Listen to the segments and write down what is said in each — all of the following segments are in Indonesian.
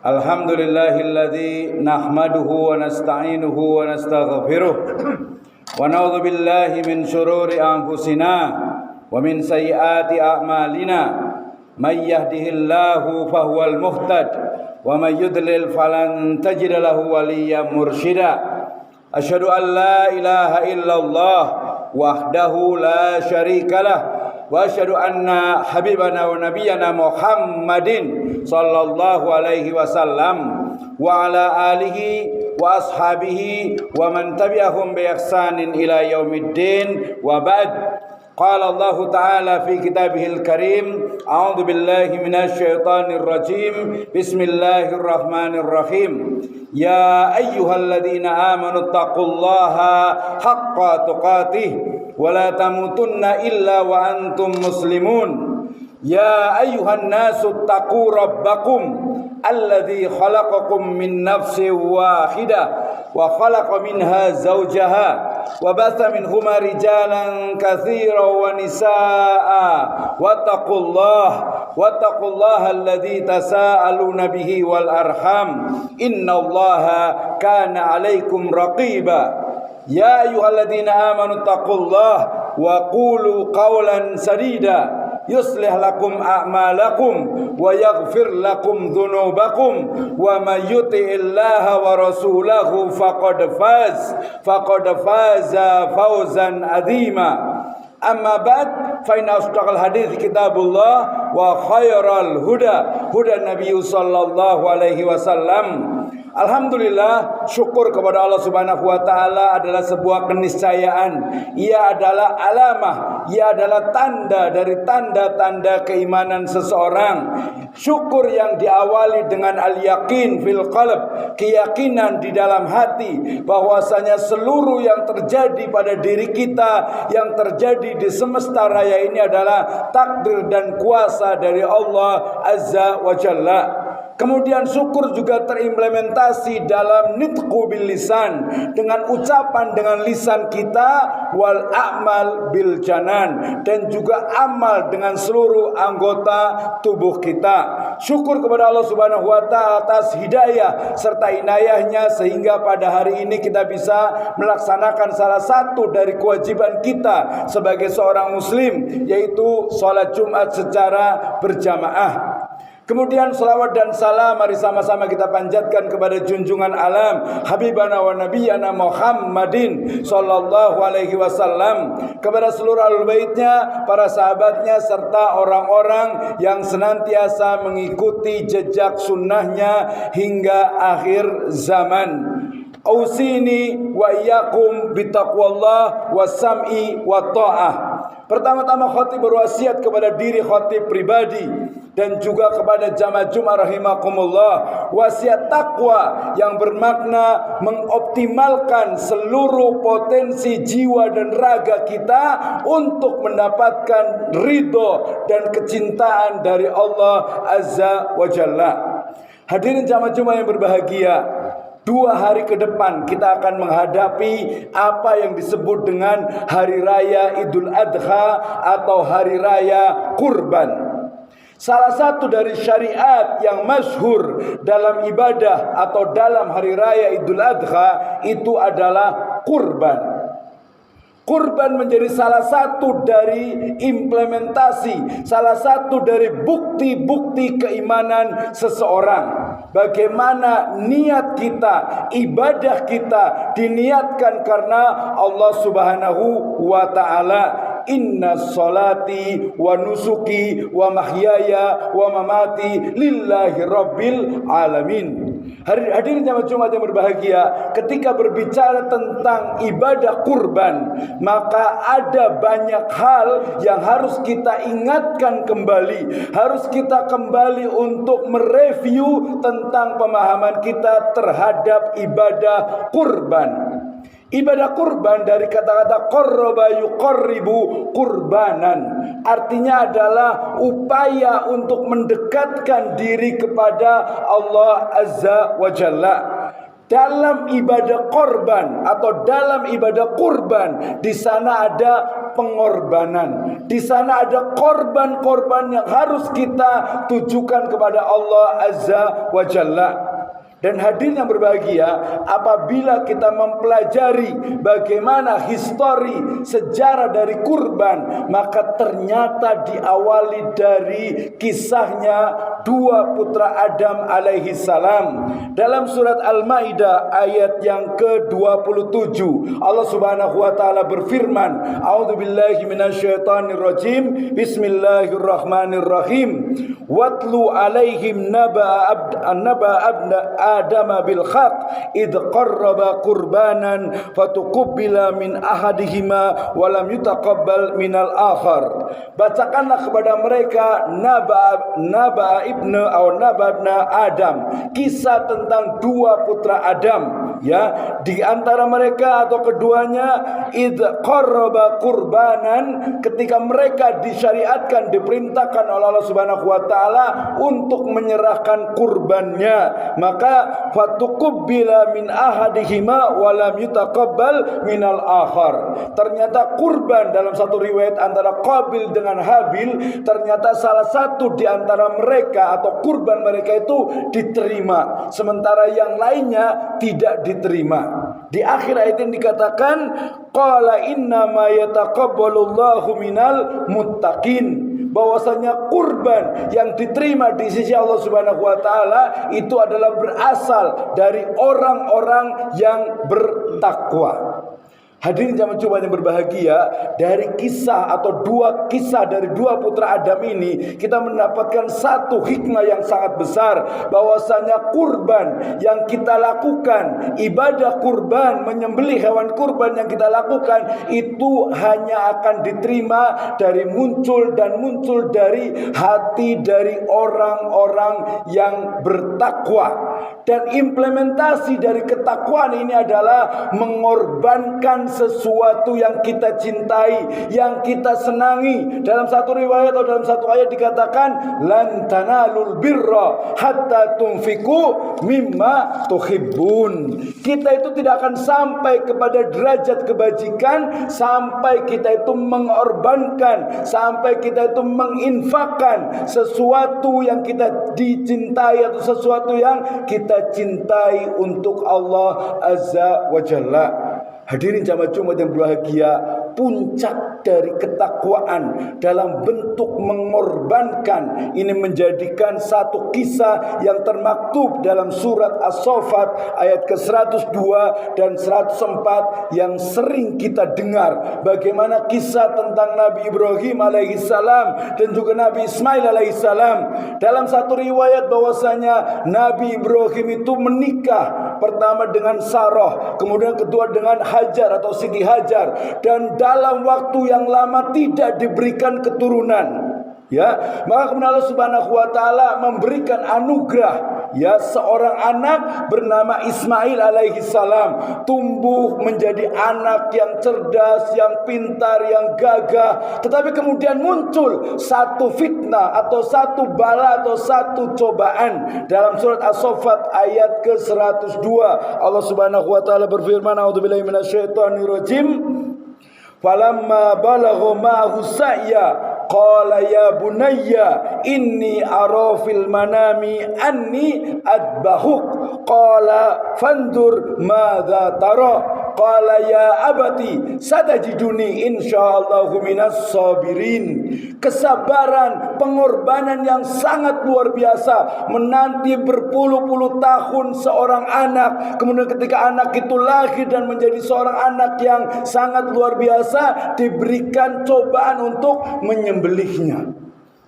Alhamdulillahilladzi nahmaduhu wa nasta'inuhu wa nastaghfiruh wa na'udzu billahi min syururi anfusina wa min sayyiati a'malina may yahdihillahu fahuwal muhtad wa may yudlil falan tajida lahu waliyyan mursyida. Asyhadu an la ilaha illallah wahdahu la syarikalah wa asyhadu anna habibana wa nabiyyana Muhammadin sallallahu alaihi wasallam wa ala alihi wa ashabihi wa man tabi'ahum bi ihsanin ila yaumiddin wa ba'd. Qala Allah Ta'ala fi kitabihil karim, a'udzu billahi minasy syaithanir rajim. Bismillahirrahmanirrahim. Ya ayyuhalladzina amanu taqullaha haqqa tuqatih wa la tamutunna illa wa antum muslimun. Ya ayyuhan nasu taqu rabbakum alladzi khalaqakum min nafsin wahidah wa khalaqa minha zawjaha wa batha minhuma rijalan katsiran wa nisaa wattaqullaha alladzi tasaaluna bihi wal arham innallaha kana 'alaikum raqiba. Ya ayyuhalladzina amanu taqullaha wa qulu qawlan sadida yuslih lakum a'malakum wa yaghfir lakum dhunubakum wa may yuti'illaha wa rasulahu faqad faza fawzan adzima. Amma ba'd, fa inna asdaqal hadits kitabullah wa khairal huda Nabi sallallahu alaihi wasallam. Alhamdulillah, syukur kepada Allah Subhanahu wa taala adalah sebuah keniscayaan. Ia adalah alamah, ia adalah tanda dari tanda-tanda keimanan seseorang. Syukur yang diawali dengan al-yaqin fil qalb, keyakinan di dalam hati bahwasanya seluruh yang terjadi pada diri kita, yang terjadi di semesta raya ini adalah takdir dan kuasa dari Allah Azza wa Jalla. Kemudian syukur juga terimplementasi dalam nitqu bil lisan, dengan ucapan dengan lisan kita, wal a'mal bil janan, dan juga amal dengan seluruh anggota tubuh kita. Syukur kepada Allah Subhanahu wa taala atas hidayah serta inayahnya sehingga pada hari ini kita bisa melaksanakan salah satu dari kewajiban kita sebagai seorang muslim, yaitu salat Jumat secara berjamaah. Kemudian salawat dan salam mari sama-sama kita panjatkan kepada junjungan alam habibana wa nabiyyana Muhammadin sallallahu alaihi wasallam, kepada seluruh ahlul baitnya, para sahabatnya, serta orang-orang yang senantiasa mengikuti jejak sunnahnya hingga akhir zaman. Ausini wa iyyakum bitaqwallah wassam'i wa ta'ah. Pertama-tama khatib berwasiat kepada diri khatib pribadi dan juga kepada jamaah Jumat rahimakumullah, wasiat takwa yang bermakna mengoptimalkan seluruh potensi jiwa dan raga kita untuk mendapatkan ridho dan kecintaan dari Allah Azza wa Jalla. Hadirin jamaah Jumat yang berbahagia, 2 hari ke depan kita akan menghadapi apa yang disebut dengan Hari Raya Idul Adha atau Hari Raya Kurban. Salah satu dari syariat yang masyhur dalam ibadah atau dalam Hari Raya Idul Adha itu adalah kurban. Kurban menjadi salah satu dari implementasi, salah satu dari bukti-bukti keimanan seseorang. Bagaimana niat kita, ibadah kita diniatkan karena Allah Subhanahu wa taala. Inna sholati wa nusuki wa mahyaya wa mamati lillahi rabbil alamin. Hadirin jamaah Jumat yang berbahagia, ketika berbicara tentang ibadah kurban, maka ada banyak hal yang harus kita ingatkan kembali, harus kita kembali untuk mereview tentang pemahaman kita terhadap ibadah kurban. Ibadah kurban dari kata-kata qarraba yuqarribu kurbanan, artinya adalah upaya untuk mendekatkan diri kepada Allah Azza wa Jalla. Dalam ibadah korban atau dalam ibadah kurban, di sana ada pengorbanan. Di sana ada korban-korban yang harus kita tujukan kepada Allah Azza wa Jalla. Dan hadirin yang berbahagia, apabila kita mempelajari bagaimana histori sejarah dari kurban, maka ternyata diawali dari kisahnya dua putra Adam alaihi salam. Dalam surat Al-Maidah ayat yang ke-27, Allah Subhanahu wa taala berfirman, A'udzubillahi minasyaitonir rajim. Bismillahirrahmanirrahim. Watlu alaihim naba abna Adam bil haq id qarraba qurbanan fatuqbila min ahadihima wa lam yutaqabbal minal akhar. Bacakanlah kepada mereka naba ibnu Adam, kisah tentang dua putra Adam, ya, di antara mereka atau keduanya id qarraba qurbanan, ketika mereka disyariatkan, diperintahkan oleh Allah Subhanahu wa taala untuk menyerahkan kurbannya, maka fatuqbila min ahadihima wa lam yutaqabbal minal akhar. Ternyata kurban dalam satu riwayat antara Qabil dengan Habil, ternyata salah satu di antara mereka atau kurban mereka itu diterima, sementara yang lainnya tidak diterima. Di akhir ayat ini dikatakan qala inna ma yataqabbalullahu minal muttaqin, bahwasanya kurban yang diterima di sisi Allah Subhanahu wa taala itu adalah berasal dari orang-orang yang bertakwa. Hadirin jamaah Jumat yang berbahagia, dari kisah atau dua kisah dari dua putra Adam ini kita mendapatkan satu hikmah yang sangat besar, bahwasanya kurban yang kita lakukan, ibadah kurban, menyembelih hewan kurban yang kita lakukan itu hanya akan diterima dari muncul dari hati dari orang-orang yang bertakwa. Dan implementasi dari ketakwaan ini adalah mengorbankan sesuatu yang kita cintai, yang kita senangi. Dalam satu riwayat atau dalam satu ayat dikatakan lan tanalul birra hatta tunfiku mimma tuhibbun. Kita itu tidak akan sampai kepada derajat kebajikan sampai kita itu mengorbankan, sampai kita itu menginfakkan sesuatu yang kita dicintai atau sesuatu yang kita cintai untuk Allah Azza wa Jalla. Hadirin jamaah Jumat yang berbahagia, puncak dari ketakwaan dalam bentuk mengorbankan ini menjadikan satu kisah yang termaktub dalam surat As-Saffat ayat ke-102 dan 104 yang sering kita dengar. Bagaimana kisah tentang Nabi Ibrahim alaihissalam dan juga Nabi Ismail alaihissalam. Dalam satu riwayat bahwasanya Nabi Ibrahim itu menikah pertama dengan Sarah, kemudian kedua dengan Hajar atau Siti Hajar, dan dalam waktu yang lama tidak diberikan keturunan. Ya, maka kemudian Allah Subhanahu wa taala memberikan anugerah, ya, seorang anak bernama Ismail alaihi salam, tumbuh menjadi anak yang cerdas, yang pintar, yang gagah. Tetapi kemudian muncul satu fitnah atau satu bala atau satu cobaan. Dalam surat As-Saffat ayat ke-102 Allah Subhanahu wa taala berfirman, a'udzubillahi minasyaitonir rajim, falamma balagha ma'ahu sa'ya qala ya bunayya inni ara fil manami anni adbahuk qala fandur madza tara qala ya abati satajiduni insyaallahu minas sabirin. Kesabaran, pengorbanan yang sangat luar biasa, menanti berpuluh-puluh tahun seorang anak, kemudian ketika anak itu lahir dan menjadi seorang anak yang sangat luar biasa, diberikan cobaan untuk menyembelihnya.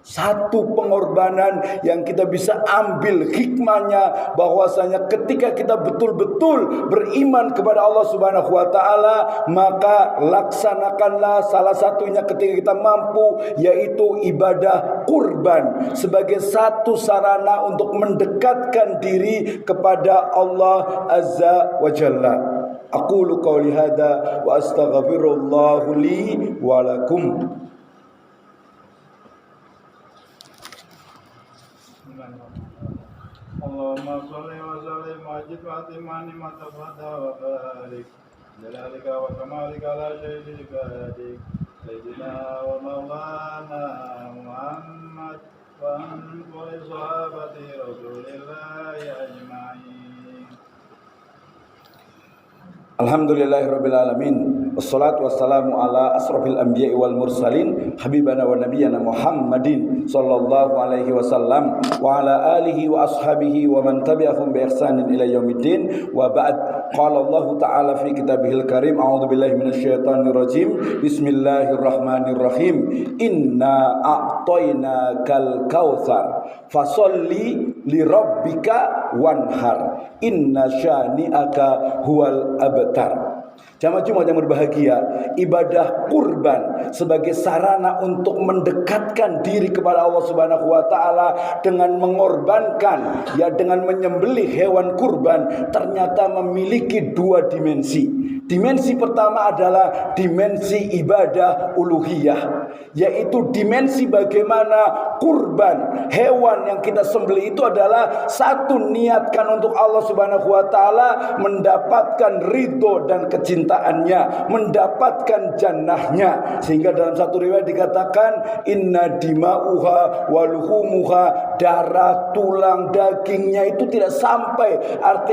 Satu pengorbanan yang kita bisa ambil hikmahnya, bahwasanya ketika kita betul-betul beriman kepada Allah Subhanahu wa taala, maka laksanakanlah salah satunya ketika kita mampu, yaitu ibadah kurban sebagai satu sarana untuk mendekatkan diri kepada Allah Azza wa Jalla. Aqulu qouli hadza wa astaghfirullah li wa lakum. Allahumma sholli wa sallim wa ajid wa atimani ma tafadha wa barik jalalika wa kamalika la syarika lik سيدنا ومولانا محمد وعن كل صحابة رسول الله أجمعين. Alhamdulillahirabbil alamin. Wassalatu wassalamu ala asrofil anbiya'i wal mursalin habibana wa nabiyyana Muhammadin sallallahu alaihi wasallam wa ala alihi wa ashabihi wa man tabi'ahum bi ihsanin ila yaumiddin. Wa ba'd. Qala Allah ta'ala fi kitabihil karim, a'udzu billahi minasyaitonir rajim. Bismillahirrahmanirrahim. Inna a'tainakal kautsar fasolli lirabbika wanhar. Inna syani'aka huwal abtar. Jamaah Jumat yang berbahagia, ibadah kurban sebagai sarana untuk mendekatkan diri kepada Allah Subhanahu wa taala dengan mengorbankan, dengan menyembelih hewan kurban, ternyata memiliki dua dimensi. Dimensi pertama adalah dimensi ibadah uluhiyah, yaitu dimensi bagaimana kurban hewan yang kita sembelih itu adalah satu, niatkan untuk Allah Subhanahu wa taala, mendapatkan ridho dan kecintaannya, mendapatkan jannahnya. Sehingga dalam satu riwayat dikatakan inna dima'uha waluhumuha, darah, tulang, dagingnya itu tidak sampai,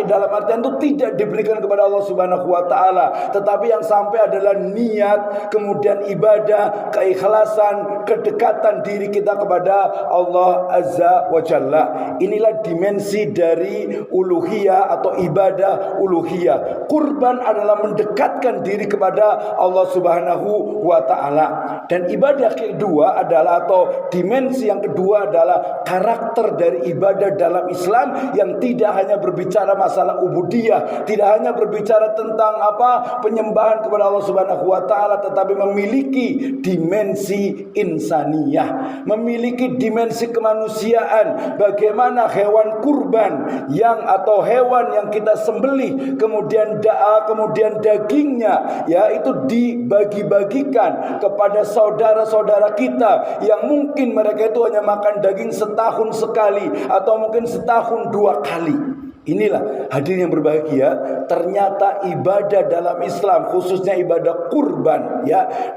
dalam artian itu tidak diberikan kepada Allah Subhanahu wa taala, tetapi yang sampai adalah niat, kemudian ibadah, keikhlasan, kedekatan diri kita kepada Allah Azza wa Jalla. Inilah dimensi dari uluhiyah atau ibadah uluhiyah. Kurban adalah mendekatkan diri kepada Allah Subhanahu wa taala. Dan ibadah kedua adalah, atau dimensi yang kedua adalah karakter dari ibadah dalam Islam yang tidak hanya berbicara masalah ubudiyah, tidak hanya berbicara tentang penyembahan kepada Allah Subhanahu wa taala, tetapi memiliki dimensi insaniyah, memiliki dimensi kemanusiaan. Bagaimana hewan kurban atau hewan yang kita sembelih, kemudian dagingnya itu dibagi-bagikan kepada saudara-saudara kita yang mungkin mereka itu hanya makan daging setahun sekali atau mungkin setahun 2 kali. Inilah hadirin yang berbahagia, ternyata ibadah dalam Islam, khususnya ibadah kurban,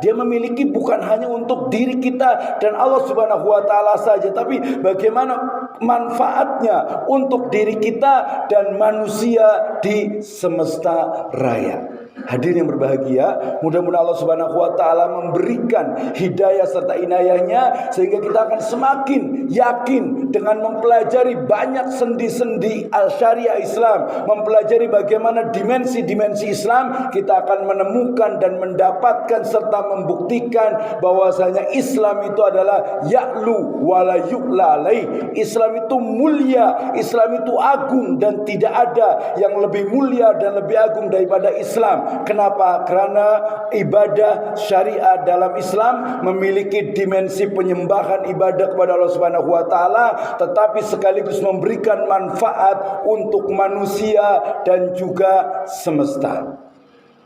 dia memiliki bukan hanya untuk diri kita dan Allah Subhanahu wa taala saja, tapi bagaimana manfaatnya untuk diri kita dan manusia di semesta raya. Hadirin yang berbahagia, mudah-mudahan Allah Subhanahu wa taala memberikan hidayah serta inayahnya sehingga kita akan semakin yakin dengan mempelajari banyak sendi-sendi al-syariah Islam, mempelajari bagaimana dimensi-dimensi Islam, kita akan menemukan dan mendapatkan serta membuktikan bahwasanya Islam itu adalah ya'lu wala yu'la alaih. Islam itu mulia, Islam itu agung, dan tidak ada yang lebih mulia dan lebih agung daripada Islam. Kenapa? Karena ibadah syariah dalam Islam memiliki dimensi penyembahan ibadah kepada Allah Subhanahu wa taala, tetapi sekaligus memberikan manfaat untuk manusia dan juga semesta.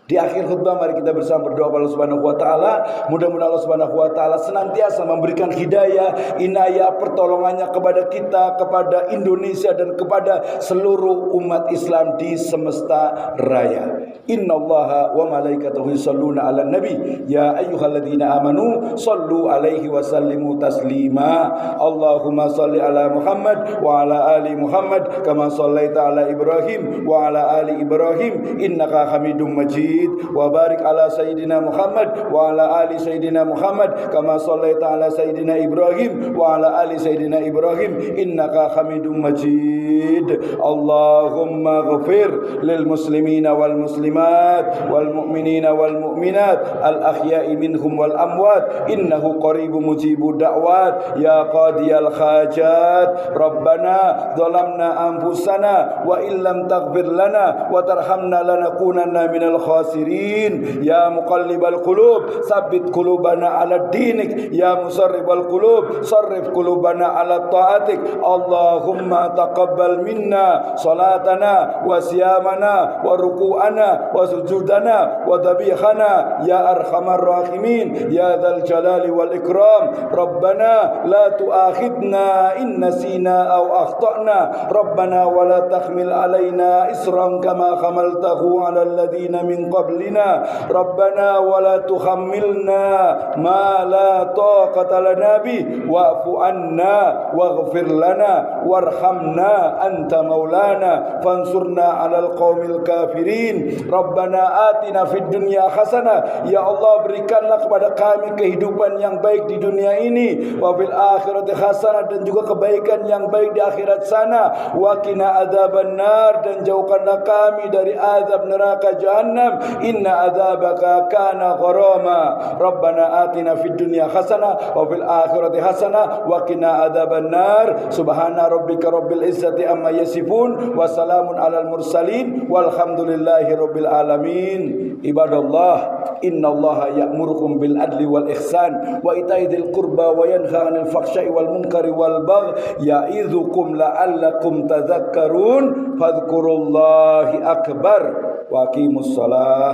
Di akhir khutbah mari kita bersama berdoa kepada Allah Subhanahu wa taala. Mudah-mudahan Allah Subhanahu wa taala senantiasa memberikan hidayah, inayah, pertolongannya kepada kita, kepada Indonesia dan kepada seluruh umat Islam di semesta raya. Innallaha wa malaikatahu yusholluna 'alan nabi ya ayyuhalladzina amanu shallu 'alaihi wa sallimu taslima. Allahumma shalli 'ala Muhammad wa 'ala ali Muhammad kama shallaita 'ala Ibrahim wa 'ala ali Ibrahim innaka Hamidum Majid. Wa barik ala Sayyidina Muhammad wa ala ali Sayyidina Muhammad kama shallaita ala Sayyidina Ibrahim wa ala ali Sayyidina Ibrahim innaka Hamidum Majid. Allahumma ghafir lil muslimina wal muslimat wal mu'minina wal mu'minat al ahya'i minhum wal amwat innahu qaribun mujibud da'wat ya qadiyal hajat. Rabbana zalamna anfusana wa illam taghfir lana wa tarhamna lanakunanna minal khasirin. Ya muqallibal qulub tsabbit qulubana ala dinik, ya musarrifal qulub sarrif qulubana ala taatik. Allahumma taqabbal minna salatana wa siyamana wa ruku'ana wa sujudana wa dhabihana ya arhamar rahimin ya dzal jalali wal ikram. Rabbana la tu'akhidna in nasina aw akhtana. Rabbana wa la tahmil alaina isran kama hamaltahu ala alladhina min قبلنا ربنا ولا تحملنا ما لا طاقة لنا به واعف عنا واغفر لنا وارحمنا أنت مولانا فانصرنا على القوم الكافرين ربنا آتنا في الدنيا حسنة ya Allah berikanlah kepada kami kehidupan yang baik di dunia ini wa fil akhirati hasanah dan juga kebaikan yang baik di akhirat sana wa qina adzabannar dan jauhkanlah kami dari azab neraka jahannam inna adzabaka kana gharama rabbana atina fid dunya hasanah wa fil akhirati hasanah wa qina adzabannar subhana rabbika rabbil izzati amma yasifun wa salamun alal mursalin walhamdulillahi rabbil alamin ibadallah innallaha ya'murukum bil adli wal ihsan wa ita'i dzil qurba wa yanha 'anil fahsya'i wal munkari wal baghi ya'idzukum la'allakum tadhakkarun fadhkurullahi akbar wa aqimus shalah